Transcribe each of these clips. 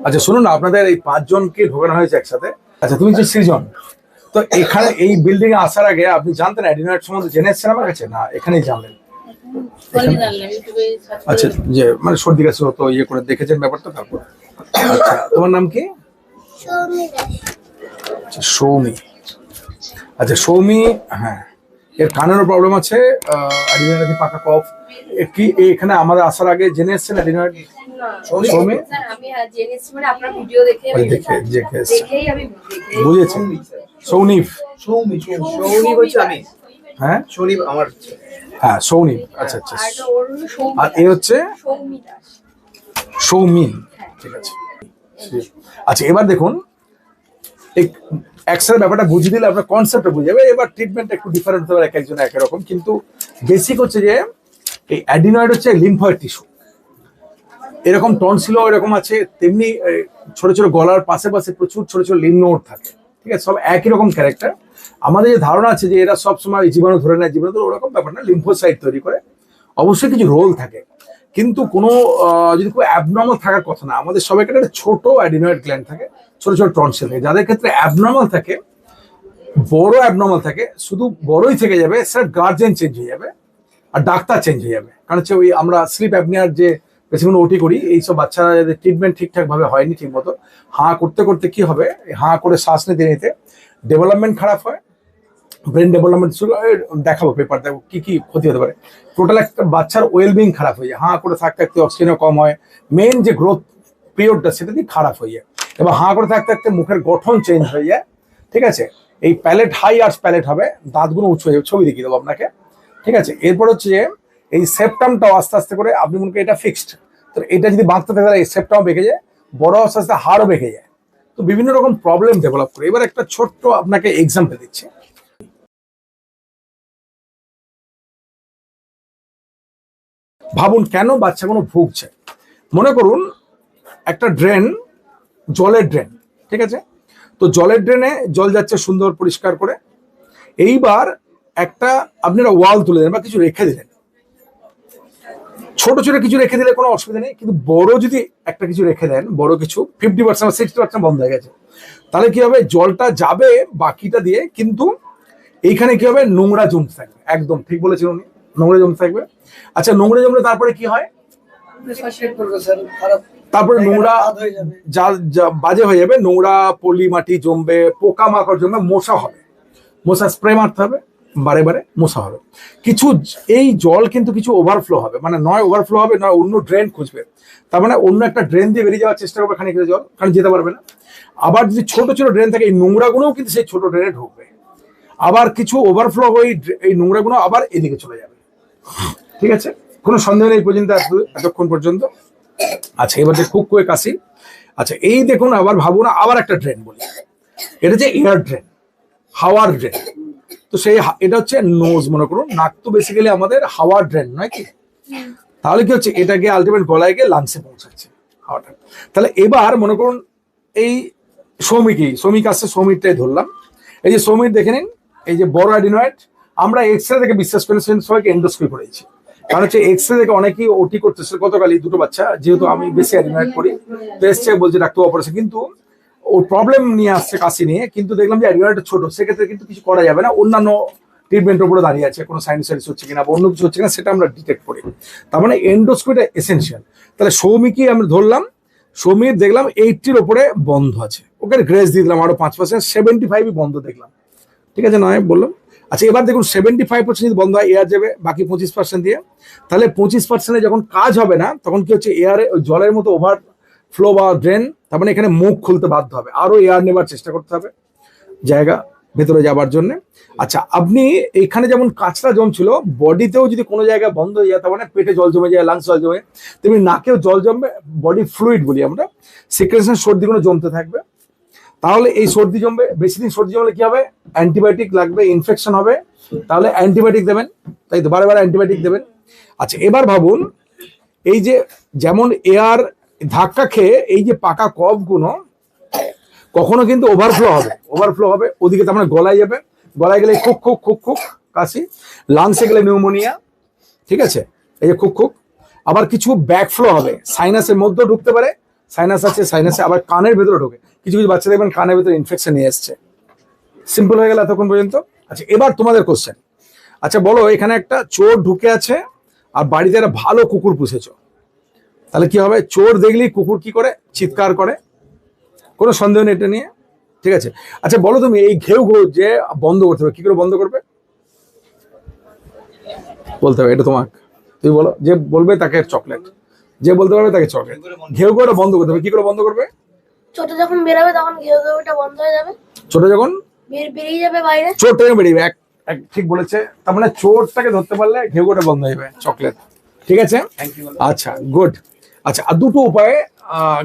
আচ্ছা শুনুন না, আপনাদের এই 5 জনকে ঢোকানো হয়েছে একসাথে। আচ্ছা তুমি যে সৃজন, তো এখানে এই বিল্ডিং এ আসার আগে আপনি জানতেন অ্যাডিনয়েড সম্বন্ধে? জেনে এসেছেন আমার কাছে না এখানেই জানলেন? আচ্ছা, যে মানে সর্দি কাশি হতো ইয়ে করে দেখেছেন ব্যাপারটা তারপর। আচ্ছা তোমার নাম কি? আচ্ছা সৌমি। আচ্ছা সৌমি, হ্যাঁ এর কানেরও প্রবলেম আছে, অ্যাডিনয়েড পাকা কফ। কি এখানে আমাদের আসার আগে জেনে এসেছেন অ্যাডিনয়েড? সৌমি বুঝেছি। সৌনিফ, হ্যাঁ সৌনিফ আমার, হ্যাঁ সৌনিফ। আচ্ছা আচ্ছা, আর এ হচ্ছে সৌমিন, ঠিক আছে। আচ্ছা এবার দেখুন, এক্সরে ব্যাপারটা বুঝিয়ে দিলে আপনার কনসেপ্টটা বুঝে যাবে। এবার ট্রিটমেন্টটা একটু ডিফারেন্ট হতে পারে, এক একজন এক রকম, কিন্তু বেসিক হচ্ছে যে এই অ্যাডিনয়েড হচ্ছে লিম্ফয়েড টিস্যু। এরকম টনসিলও এরকম আছে, তেমনি ছোট ছোট গলার পাশে পাশে প্রচুর ছোট ছোট লিম্ফ নোড থাকে, ঠিক আছে, সব একই রকম ক্যারেক্টার। আমাদের যে ধারণা আছে যে এরা সব সময় জীবাণু ধরে নেয়, জীবাণু ধরে ওরকম ব্যাপার না, লিম্ফোসাইট তৈরি করে। অবশ্যই কিছু রোল থাকে, কিন্তু কোনো যদি খুব অ্যাবনর্মাল থাকার কথা না। আমাদের সবাইকে একটা ছোট অ্যাডিনয়েড গ্ল্যান্ড থাকে, ছোট ছোট টনসিল থাকে। যাদের ক্ষেত্রে অ্যাবনর্মাল থাকে, বড় অ্যাবনর্মাল থাকে, শুধু বড়ই থেকে যাবে, সেটা গার্জেন চেঞ্জ হয়ে যাবে আর ডাক্তার চেঞ্জ হয়ে যাবে। কারণ হচ্ছে ওই আমরা স্লিপ অ্যাপনিয়ার যে পেশেন্ট ওটি করি, এইসব বাচ্চারা যাদের ট্রিটমেন্ট ঠিকঠাক ভাবে হয়নি ঠিক মতো, হাঁ করতে করতে কি হবে, হাঁ করে শ্বাস নিতে নিতে ডেভেলপমেন্ট খারাপ হয়, ব্রেন ডেভেলপমেন্ট শুরু হয়। দেখাবো পেপার, দেখো কি কি ক্ষতি হতে পারে। টোটাল একটা বাচ্চার ওয়েলবিং খারাপ হয়ে যায়, হাঁ করে থাকতে থাকতে অক্সিজেনও কম হয়, মেন যে গ্রোথ পিরিয়ডটা সেটা দিয়ে খারাপ হয়ে যায়। এবার হাঁ করে থাকতে থাকতে মুখের গঠন চেঞ্জ হয়ে যায়, ঠিক আছে। এই প্যালেট হাই আর্চ প্যালেট হবে, দাঁতগুলো উঁচু হয়ে যাবে, ছবি দেখিয়ে দেবো আপনাকে, ঠিক আছে। এরপর হচ্ছে যে এই সেপ্টামটাও আস্তে আস্তে করে, আপনি মনে করেন এটা ফিক্সড, তো এটা যদি বাঁধতে থাকে তাহলে এই সেপ্টাম বেঁকে যায়, বড় আস্তে আস্তে হাড়ও বেঁকে যায়, তো বিভিন্ন রকম প্রবলেম ডেভেলপ করে। এবার একটা ছোট্ট আপনাকে এক্সাম্পল দিচ্ছি। ভাবুন কেন বাচ্চাগুলো ভুগছে। মনে করুন একটা ড্রেন, জলের ড্রেন, ঠিক আছে, তো জলের ড্রেনে জল যাচ্ছে সুন্দর পরিষ্কার করে। এইবার একটা আপনারা ওয়াল তুলে দেন বা কিছু রেখে দিলেন, ছোট ছোট কিছু রেখে দিলে কোনো অসুবিধা নেই, কিন্তু বড় যদি একটা কিছু রেখে দেন, বড় কিছু 50% বা 60% বন্ধ হয়ে গেছে, তাহলে কি হবে, জলটা যাবে বাকিটা দিয়ে, কিন্তু এইখানে কি হবে, নোংরা জমতে থাকবে। একদম ঠিক বলেছেন উনি, নোংরা জমতে থাকবে। আচ্ছা নোংরা জমলে তারপরে কি হয়, তারপরে নোংরা বাজে হয়ে যাবে, নোংরা পলি মাটি জমবে, পোকামাকড় জমবে, মশা হবে, মশা স্প্রে মারতে হবে, বারে বারে মশা হবে। কিছু এই জল কিন্তু কিছু ওভারফ্লো হবে, মানে নয় ওভারফ্লো হবে, নয় অন্য ড্রেন খুঁজবে, তার মানে অন্য একটা ড্রেন দিয়ে বেরিয়ে যাওয়ার চেষ্টা করবে খানিকটা জল, কারণ যেতে পারবে না। আবার যদি ছোট ছোট ড্রেন থাকে, এই নোংরাগুলোও কিন্তু সেই ছোট ড্রেনে ঢুকবে, আবার কিছু ওভারফ্লো হয়ে এই নোংরাগুলো আবার এদিকে চলে যাবে, ঠিক আছে। কোনো সন্দেহ নেই পর্যন্ত, এতক্ষণ পর্যন্ত। আচ্ছা এবার যে খুব করে কাশি। আচ্ছা এই দেখুন, আবার ভাবুন আবার একটা ড্রেন বলি, এটা হচ্ছে এয়ার ড্রেন, হাওয়ার ড্রেন। তো সেই এটা হচ্ছে নোজ, মনে করুন নাক তো বেসিক্যালি আমাদের হাওয়ার ড্রেন নয় কি, তাহলে কি হচ্ছে, এটাকে আলটিমেট গলায় গিয়ে লাংসে পৌঁছাচ্ছে হাওয়াটা। তাহলে এবার মনে করুন এই শ্রমিক আসছে, শ্রমিকটাই ধরলাম, এই যে শ্রমিক দেখে নিন, এই যে বড় অ্যাডিনয়েড। আমরা এক্সরে থেকে বিশ্বাস করে সবাইকে এন্ডোস্কোপি করেছি, কারণ হচ্ছে এক্সরে থেকে অনেকেই ওটি করতেছে। গতকালই দুটো বাচ্চা, যেহেতু আমি বেশি অ্যাডিনয়েড করি, তো এসছে বলছে ডাক্তার অপারেশন, কিন্তু ওর প্রবলেম নিয়ে আসছে কাশি নিয়ে, কিন্তু দেখলাম যে অ্যাডিনয়েডটা ছোট, সেক্ষেত্রে কিন্তু কিছু করা যাবে না, অন্যান্য ট্রিটমেন্টের উপরে দাঁড়িয়ে আছে, কোনো সাইনোসাইটিস হচ্ছে কিনা বা অন্য কিছু হচ্ছে কিনা সেটা আমরা ডিটেক্ট করি। তার মানে এন্ডোস্কোপিটা এসেনশিয়াল। তাহলে সৌমিকই আমরা ধরলাম, সৌমিক দেখলাম 80-র ওপরে বন্ধ আছে, ওকে গ্রেস দিয়ে দিলাম আরো 5%, 75 বন্ধ দেখলাম, ঠিক আছে নয় বললাম। আচ্ছা এবার দেখুন 75% যদি বন্ধ হয়, এয়ার যাবে বাকি 25% দিয়ে, তাহলে 25% যখন কাজ হবে না, তখন কি হচ্ছে, এয়ারে জলের মতো ওভার ফ্লো বা ড্রেন, তার মানে এখানে মুখ খুলতে বাধ্য হবে, আরো এয়ার নেবার চেষ্টা করতে হবে জায়গা ভেতরে যাবার জন্য। আচ্ছা আপনি এখানে যেমন কাঁচরা জমছিল, বডিতেও যদি কোনো জায়গায় বন্ধ হয়ে যায়, তার মানে পেটে জল জমে যায়, লাংস জল জমে, তেমনি নাকেও জল জমবে, বডি ফ্লুইড বলি আমরা, সিক্রেশন সর্দিগুলো জমতে থাকবে। তাহলে এই সর্দি জমবে, বেশি দিন সর্দি জমলে কি হবে, অ্যান্টিবায়োটিক লাগবে, ইনফেকশন হবে, তাহলে অ্যান্টিবায়োটিক দেবেন, তাই তো বারে বারে অ্যান্টিবায়োটিক দেবেন। আচ্ছা এবার ভাবুন, এই যে যেমন এয়ার ধাক্কা খেয়ে এই যে পাকা কফগুলো কখনো কিন্তু ওভারফ্লো হবে ওদিকে, তার মানে গলায় যাবে, গলায় গেলে খুক খুক খুক খুক কাশি, লাংসে গেলে নিউমোনিয়া, ঠিক আছে, এই যে খুক খুক। আবার কিছু ব্যাকফ্লো হবে, সাইনাসের মধ্যে ঢুকতে পারে, সাইনাস আছে, সাইনাসে আবার কানের ভেতরে ঢোকে, কিছু কিছু বাচ্চা দেখবেন কানের ভেতরে ইনফেকশন নিয়ে এসছে। সিম্পল হয়ে গেল এতক্ষণ পর্যন্ত। আচ্ছা এবার তোমাদের কোশ্চেন, আচ্ছা বলো এখানে একটা চোর ঢুকে আছে আর বাড়িতে একটা ভালো কুকুর পুষেছ, তাহলে কি হবে? চোর দেখলেই কুকুর কি করে? চিৎকার করে, কোনো সন্দেহ নেই এটা নিয়ে, ঠিক আছে? আচ্ছা বলো তুমি এই ঘেউ ঘেউ যে বন্ধ করতে হবে, কি করে বন্ধ করবে বলতে হবে, এটা তোমাকে, তুমি বলো। যে বলবে তাকে চকলেট, যে বলতে পারবে তাকে চকলেট। ঘেউ ঘেউটা বন্ধ করতে হবে, কি করে বন্ধ করবে? ছোট যখন বেরোবে তখন ঘেউ ঘেউটা বন্ধ হয়ে যাবে, ছোট যখন বেরিয়ে যাবে বাইরে, চোর থেকে বেরিয়ে যাবে। এক ঠিক বলেছে, তার মানে চোরটাকে ধরতে পারলে ঘেউ ঘেউটা বন্ধ হয়ে যাবে, চকলেট, ঠিক আছে? আচ্ছা গুড। আচ্ছা আর দুটো উপায়ে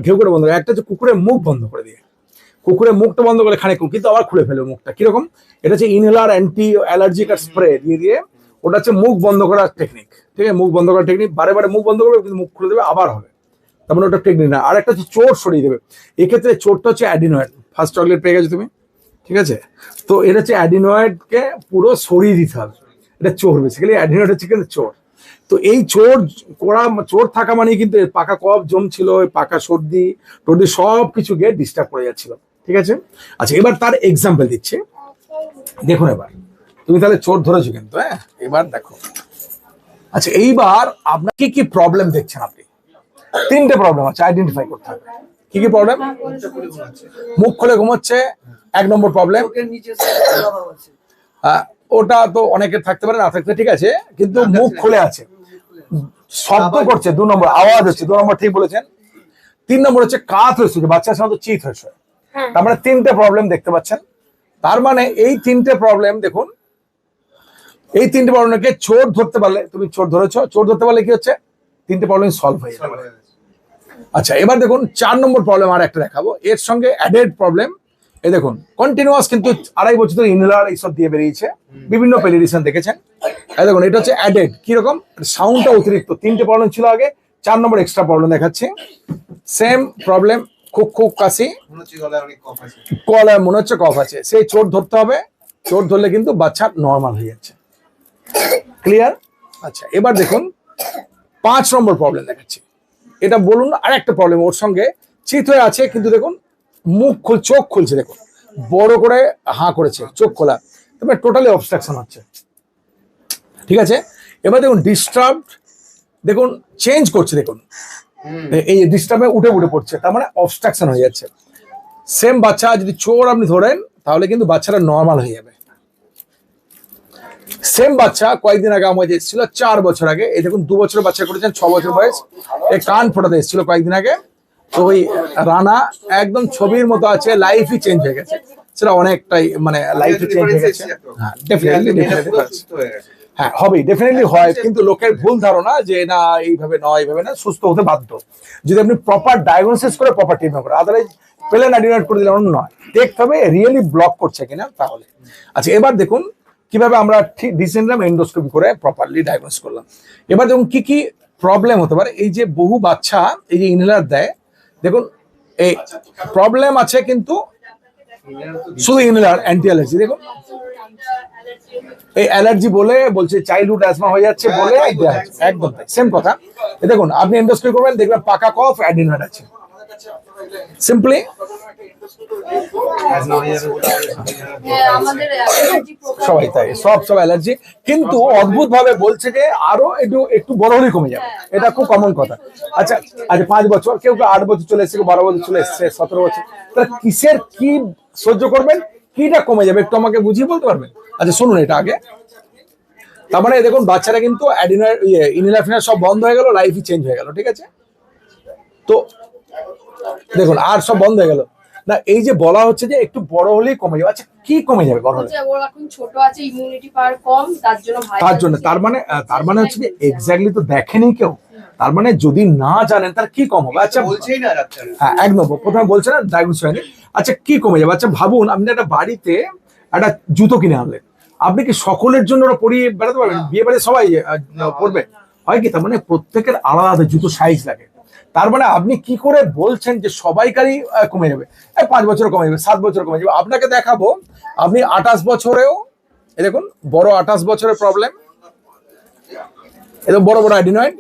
ঘেউ ঘেউটা বন্ধ হবে, একটা হচ্ছে কুকুরের মুখ বন্ধ করে দিয়ে, কুকুরের মুখটা বন্ধ করে খানিক কিন্তু আবার খুলে ফেলবে মুখটা, কিরকম? এটা হচ্ছে ইনহেলার অ্যান্টি অ্যালার্জিক স্প্রে দিয়ে ওটা হচ্ছে মুখ বন্ধ করার টেকনিক, ঠিক আছে? মুখ বন্ধ করার টেকনিক, বারে বারে মুখ বন্ধ করবে কিন্তু মুখ খুলে দেবে আবার হবে, তার মানে ওটা টেকনিক না। আর একটা হচ্ছে চোর সরিয়ে দেবে, এক্ষেত্রে চোরটা হচ্ছে অ্যাডিনয়েড। ফার্স্ট চকলেট পেয়ে গেছো তুমি, ঠিক আছে? তো এটা হচ্ছে অ্যাডিনয়েডকে পুরো সরিয়ে দিতে হবে, এটা চোর, বেসিক্যালি অ্যাডিনয়েড হচ্ছে কিন্তু চোর। তো এই চোর করা, চোর থাকা মানে কিন্তু পাকা কফ জমছিল, পাকা সর্দি টর্দি সব কিছু গিয়ে ডিস্টার্ব করে যাচ্ছিল, ঠিক আছে? আচ্ছা এবার তার এক্সাম্পল দিচ্ছি, দেখুন এবার তুমি তাহলে চোর ধরেছো কিন্তু, হ্যাঁ এবার দেখো। আচ্ছা এইবার আপনাকে কি প্রবলেম দেখছেন আপনি? তিনটে প্রবলেম আছে, আইডেন্টিফাই করতে হবে। কি কি প্রবলেম? মুখ খুলে ঘুমাচ্ছে, এক নম্বর প্রবলেম। ওটা তো অনেকের থাকতে পারে, না থাকতে ঠিক আছে, কিন্তু মুখ খুলে আছে, শব্দ করছে, 2 নম্বর আওয়াজ হচ্ছে, 2 নম্বর ঠিক বলেছেন। 3 নম্বর হচ্ছে কাত হয়েছে, বাচ্চার সাধারণত চিৎ হয়েছে। তার মানে 3টে প্রবলেম দেখতে পাচ্ছেন। তার মানে এই 3টে প্রবলেম দেখুন, এই 3টে প্রবলেমকে চোর ধরতে পারলে, তুমি চোর ধরেছো, চোর ধরতে পারলে কি হচ্ছে? 3টে প্রবলেম সলভ হয়ে যাবে। আচ্ছা এবার দেখুন 4 নম্বর প্রবলেম আর একটা দেখাবো, এর সঙ্গে অ্যাডেড প্রবলেম। এই দেখুন কন্টিনিউয়াস কিন্তু 2.5 বছর ধরে ইনহেলার এইসব দিয়ে বেরিয়েছে, বিভিন্ন পেলিডিশন দেখেছেন। এই দেখুন এটা হচ্ছে অ্যাডেড, কিরকম? সাউন্ডটা অতিরিক্ত। 3টে প্রবলেম ছিল আগে, 4 নম্বর এক্সট্রা প্রবলেম দেখাচ্ছি। সেম প্রবলেম, খুব খুব কাশি, গলায় মনে হচ্ছে কফ আছে, সেই চোর ধরতে হবে। চোর ধরলে কিন্তু বাচ্চা নর্মাল হয়ে যাচ্ছে, ক্লিয়ার? আচ্ছা এবার দেখুন 5 নম্বর প্রবলেম দেখাচ্ছি, এটা বলুন আর একটা প্রবলেম ওর সঙ্গে, চিত হয়ে আছে কিন্তু দেখুন মুখ চোখ খুলছে, দেখুন বড় করে হাঁ করেছে, চোখ খোলা, তারপরে টোটালি অবস্ট্রাকশন হচ্ছে, ঠিক আছে? এবার দেখুন ডিস্টার্ব, দেখুন চেঞ্জ করছে, দেখুন এই ডিস্টার্বে উঠে উঠে পড়ছে, তার মানে অবস্ট্রাকশন হয়ে যাচ্ছে। সেম বাচ্চা যদি চোর আপনি ধরেন তাহলে কিন্তু বাচ্চাটা নর্মাল হয়ে যাবে। সেম বাচ্চা কয়েকদিন আগে আমাদের এসেছিল, 4 বছর আগে, এই দেখুন 2 বছরের বাচ্চা করেছেন, 6 বছর বয়স, এই কান ফোটাতে এসেছিল কয়েকদিন আগে। তো ওই রানা একদম ছবির মতো আছে, লাইফই চেঞ্জ হয়ে গেছে, সেটা অনেকটাই মানে লাইফই চেঞ্জ হয়ে গেছে। হ্যাঁ ডেফিনেটলি হ্যাঁ হবেই, ডেফিনেটলি হয়, কিন্তু লোকের ভুল ধারণা যে না এইভাবে নয়, এইভাবে না, সুস্থ হতে বাধ্য যদি আপনি প্রপার ডায়াগনোসিস করে প্রপার ট্রিটমেন্ট করে, আদারওয়াইজ প্লেন অ্যাডিনয়েড করে দিলে নয়, দেখতে হবে রিয়েলি ব্লক করছে কিনা তাহলে। আচ্ছা এবার দেখুন কিভাবে আমরা ঠিক ডিসেন্ডাম এন্ডোস্কোপি করে প্রপারলি ডায়াগনোস করলাম। এবার দেখুন কি কি প্রবলেম হতে পারে। এই যে বহু বাচ্চা এই যে ইনহেলার দেয়, দেখুন এই প্রবলেম আছে কিন্তু শুধু ইনহেলার অ্যান্টি অ্যালার্জি, দেখুন এই অ্যালার্জি বলে বলছে চাইল্ডহুড অ্যাজমা হয়ে যাচ্ছে বলে একদম সেম কথা। দেখুন আপনি এন্ডোস্কোপি করবেন, দেখবেন পাকা কফ অ্যাডিনয়েড আছে, সিম্পলি সবাই তাই, সব অ্যালার্জি, কিন্তু অদ্ভুত ভাবে বলছে যে আরো একটু বড় হলে কমে যাবে, এটা খুব কমন কথা। আচ্ছা 5 বছর, কেউ 8 বছর চলে এসছে, 12 বছর চলে এসছে, 17 বছর, তাহলে কিসের কি সহ্য করবেন, কিটা কমে যাবে একটু আমাকে বুঝিয়ে বলতে পারবেন? আচ্ছা শুনুন এটা আগে। তার মানে দেখুন বাচ্চারা কিন্তু ইনহেলার ফিনার সব বন্ধ হয়ে গেল, লাইফই চেঞ্জ হয়ে গেল, ঠিক আছে? তো দেখুন আর সব বন্ধ হয়ে গেল না, এই যে বলা হচ্ছে যে একটু বড় হলেই কমে যাবে। আচ্ছা কি কমে যাবে বড় হলে? এখন ছোট আছে, ইমিউনিটি পাওয়ার কম, তার জন্য তার মানে হচ্ছে যে এক্স্যাক্টলি তো দেখেনি কেউ, তার মানে যদি না জানেন তার কি কম হবে? আচ্ছা বলছেই না ডাক্তার, হ্যাঁ একদম প্রথমে বলছে না ডায়াগনোস হয়নি। আচ্ছা কি কমে যাবে? আচ্ছা ভাবুন আপনি একটা বাড়িতে একটা জুতো কিনে আনলেন, আপনি কি সকলের জন্য ওরা পরিয়ে বেড়াতে পারবেন? বিয়ে বাড়ি সবাই পরবে হয় কি? তার মানে প্রত্যেকের আলাদা জুতো সাইজ লাগে। তার মানে আপনি কি করে বলছেন যে সবাইকারই কমে যাবে? 5 বছর কমে যাবে, 7 বছর কমে যাবে। আপনাকে দেখাবো আপনি 28 বছরেও, এই দেখুন বড় 28 বছরের প্রবলেম, এরকম বড় বড় অ্যাডিনয়েড,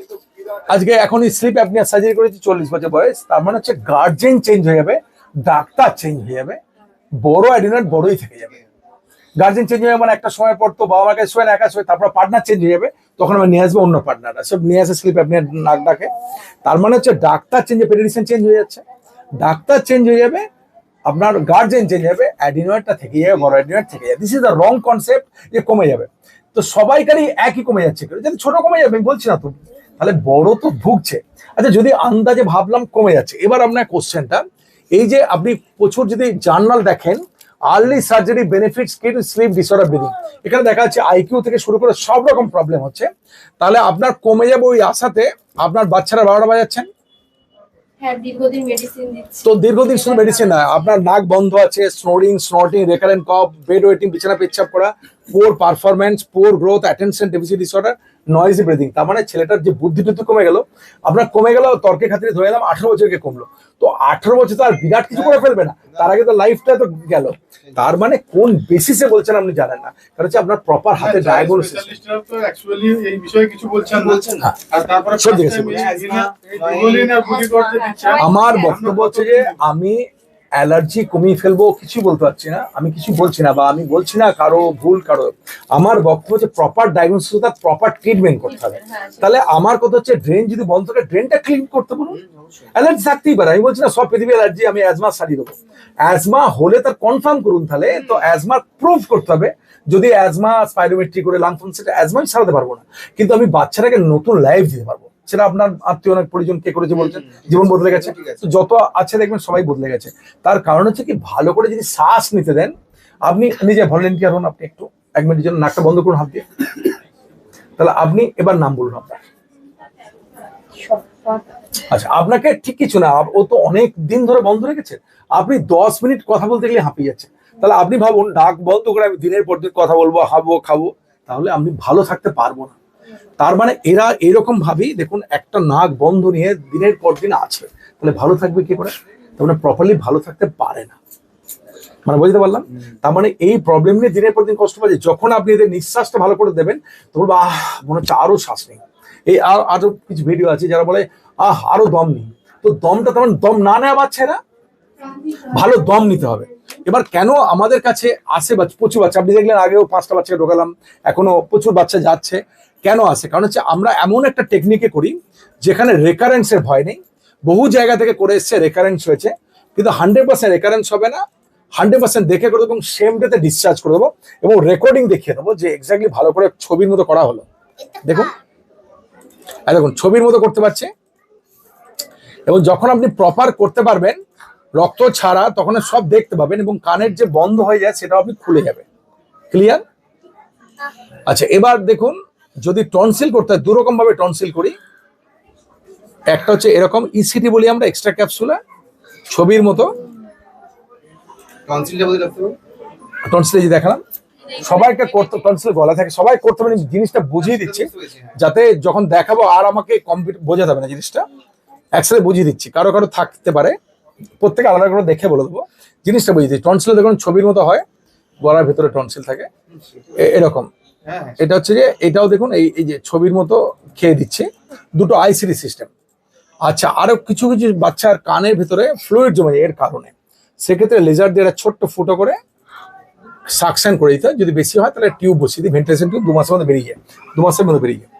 আজকে এখনই স্লিপ অ্যাপনিয়া সার্জারি করেছি, 40 বছর বয়স, তার মানে হচ্ছে গার্জেন চেঞ্জ হয়ে যাবে, ডাক্তার চেঞ্জ হয়ে যাবে, বড় অ্যাডিনয়েড বড়ই থেকে যাবে। গার্জেন চেঞ্জ হয়ে যাবে মানে একটা সময় পর তো বাবা মাকে শোয় না, একা শোয়, তারপর পার্টনার চেঞ্জ হয়ে যাবে, তখন আমরা নিয়ে আসবো অন্য পার্টনার, সব নিয়ে আসে স্লিপ অ্যাপনিয়া নাক ডাকে। তার মানে হচ্ছে ডাক্তার চেঞ্জ, পেডিয়াট্রিশিয়ান চেঞ্জ হয়ে যাচ্ছে, ডাক্তার চেঞ্জ হয়ে যাবে, আপনার গার্জেন চেঞ্জ হবে, অ্যাডিনয়েডটা থেকে যাবে, বড় অ্যাডিনয়েড থেকে যাবে। This is the wrong concept যে কমে যাবে। তো সবাইকারই একই কমে যাচ্ছে, যদি ছোট কমে যাবে আমি বলছি না তো, তাহলে বড় তো ভুগছে। আচ্ছা, যদি আন্দাজে ভাবলাম কমে যাচ্ছে, এবার আপনার কোশ্চেনটা এই যে আপনি প্রচুর যদি জার্নাল দেখেন, আর্লি সার্জারি বেনিফিটস কি টু স্লিপ ডিসঅর্ডার ব্রিদিং, এখানে দেখা যাচ্ছে আইকিউ থেকে শুরু করে সব রকম প্রবলেম হচ্ছে, তাহলে আপনার কমে যাবে ওই আশাতে আপনার বাচ্চারা 12টা বাজাচ্ছেন। হ্যাঁ, দীর্ঘদিন মেডিসিন দিচ্ছি। তো দীর্ঘদিন শুধু মেডিসিন না, আপনার নাক বন্ধ আছে, snoring, snorting, recurrent cough, bed wetting, বিছানা পেচ্ছাপ করা, poor performance, poor growth, attention deficit disorder, noisy breathing. তার মানে ছেলেটার যে বুদ্ধি টুদ্ধি কমে গেল, আপনার কমে গেল, তর্কের খাতিরে ধরে এলাম 18 বছরকে কমলো। তো 18 বছর তো আর বিরাট কিছু করে ফেলবে না, তার আগে তো লাইফটা তো গেল। তার মানে কোন বেসিসে বলছেন আপনি জানেন না, কারণ হচ্ছে আপনার প্রপার হাতে ডায়াগনোসিস। স্পেশালিস্টরা তো অ্যাকচুয়ালি এই বিষয়ে কিছু বলছেন না। আর তারপরে সব জিজ্ঞেস আমার বক্তব্য হচ্ছে যে আমি অ্যালার্জি কমিয়ে ফেলবো কিছু বলতে পারছি না, আমি কিছু বলছি না, বা আমি বলছি না কারো ভুল কারো। আমার বক্তব্য হচ্ছে প্রপার ডায়াগনোসিস, তার প্রপার ট্রিটমেন্ট করতে হবে। তাহলে আমার কথা হচ্ছে ড্রেন যদি বন্ধ থাকে, ড্রেনটা ক্লিন করতে বলুন। অ্যালার্জি থাকতেই পারে, আমি বলছি না সব পৃথিবী অ্যালার্জি, আমি অ্যাজমা সারিয়ে দেবো। অ্যাজমা হলে তার কনফার্ম করুন, তাহলে তো অ্যাজমা প্রুভ করতে হবে। যদি অ্যাজমা স্পাইরোমেট্রি করে লাং ফাংশন, অ্যাজমা আমি সারাতে পারবো না, কিন্তু আমি বাচ্চাটাকে নতুন লাইফ দিতে পারবো। সেটা আপনার আত্মীয় অনেক পরিজন কে করেছে বলছেন, জীবন বদলে গেছে, তো যত আছে দেখবেন সবাই বদলে গেছে। তার কারণ হচ্ছে কি, ভালো করে যদি শ্বাস নিতে দেন, আপনি নিজে ভলেন্টিয়ার হন, আপনি একটু 1 মিনিটের জন্য নাকটা বন্ধ করুন হাত দিয়ে, তাহলে আপনি এবার নাম বলুন আপনার। আচ্ছা, আপনাকে ঠিক কিছু না, ও তো অনেক দিন ধরে বন্ধ রেখেছে, আপনি 10 মিনিট কথা বলতে গেলে হাঁপিয়ে যাচ্ছে। তাহলে আপনি ভাবুন, ডাক বন্ধ করে আমি দিনের পর দিন কথা বলবো, হাবো খাবো, তাহলে আমি ভালো থাকতে পারবো না। তার মানে এরা এরকম ভাবি, দেখুন একটা নাক বন্ধ নিয়ে দিনের পর দিন আছে, তাহলে ভালো থাকবে কি করে? তার মানে প্রপারলি ভালো থাকতে পারে না, মানে বুঝতে পারলাম। তার মানে এই প্রবলেম নিয়ে দিনের পর দিন কষ্ট পাচ্ছে। যখন আপনি এদের নিঃশ্বাসটা ভালো করে দেবেন, তখন মনে হচ্ছে আরো শ্বাস নেই। এই আরো কিছু ভিডিও আছে যারা বলে আরো দম নেই, তো দমটা তেমন দম না নেওয়া বাচ্চারা, ভালো দম নিতে হবে। এবার কেন আমাদের কাছে আসে প্রচুর বাচ্চা, আপনি দেখলেন আগেও 5টা বাচ্চাকে ঢোকালাম, এখনো প্রচুর বাচ্চা যাচ্ছে, কেন আসে? কারণ হচ্ছে আমরা এমন একটা টেকনিকে করি যেখানে রেকারেন্সের ভয় নেই। বহু জায়গা থেকে করে এসছে, রেকারেন্স হয়েছে, কিন্তু 100% রেকারেন্স হবে না। 100% দেখে করে দেবো, এবং সেম ডেতে ডিসচার্জ করে দেবো, এবং রেকর্ডিং দেখিয়ে দেবো যে এক্স্যাক্টলি ভালো করে ছবির মতো করা হলো। দেখুন, দেখুন ছবির মতো করতে পারছে। এবং যখন আপনি প্রপার করতে পারবেন রক্ত ছাড়া, তখন সব দেখতে পাবেন, এবং কানের যে বন্ধ হয়ে যায় সেটাও আপনি খুলে যাবে। ক্লিয়ার? আচ্ছা, এবার দেখুন, যদি টনসিল করতে হয়, 2 রকম ভাবে টনসিল করি। একটা হচ্ছে এরকম ইসিটি বলি আমরা, এক্সট্রা ক্যাপসুলা, ছবির মতো। টনসিল যে দেখালাম, সবাইকে করতে, টনসিল গলা থাকে, সবাই করতে পারেন। জিনিসটা বুঝিয়ে দিচ্ছি যাতে যখন দেখাবো আর আমাকে বোঝাতে হবে না জিনিসটা, একসাথে বুঝিয়ে দিচ্ছি। কারো কারো থাকতে পারে, প্রত্যেকে আলাদা করে দেখে বলে দেবো, জিনিসটা বুঝিয়ে দিচ্ছি। টনসিল দেখুন ছবির মতো হয়, গলার ভেতরে টনসিল থাকে এরকম। এটা হচ্ছে যে এটাও দেখুন এই যে ছবির মতো খেয়ে দিচ্ছে, দুটো আইসিডি সিস্টেম। আচ্ছা, আরো কিছু কিছু বাচ্চার কানের ভেতরে ফ্লুইড জমে যায় এর কারণে, সেক্ষেত্রে লেজার দিয়ে একটা ছোট্ট ফুটো করে সাকশন করে দিতে হয়। যদি বেশি হয় তাহলে টিউব বসিয়ে দিই, ভেন্টিলেশন টিউব 2 মাসের মধ্যে বেরিয়ে যায়, 2 মাসের মধ্যে বেরিয়ে যায়।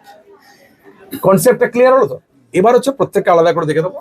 কনসেপ্টটা ক্লিয়ার হলো তো? এবার হচ্ছে প্রত্যেককে আলাদা করে দেখে দেবো।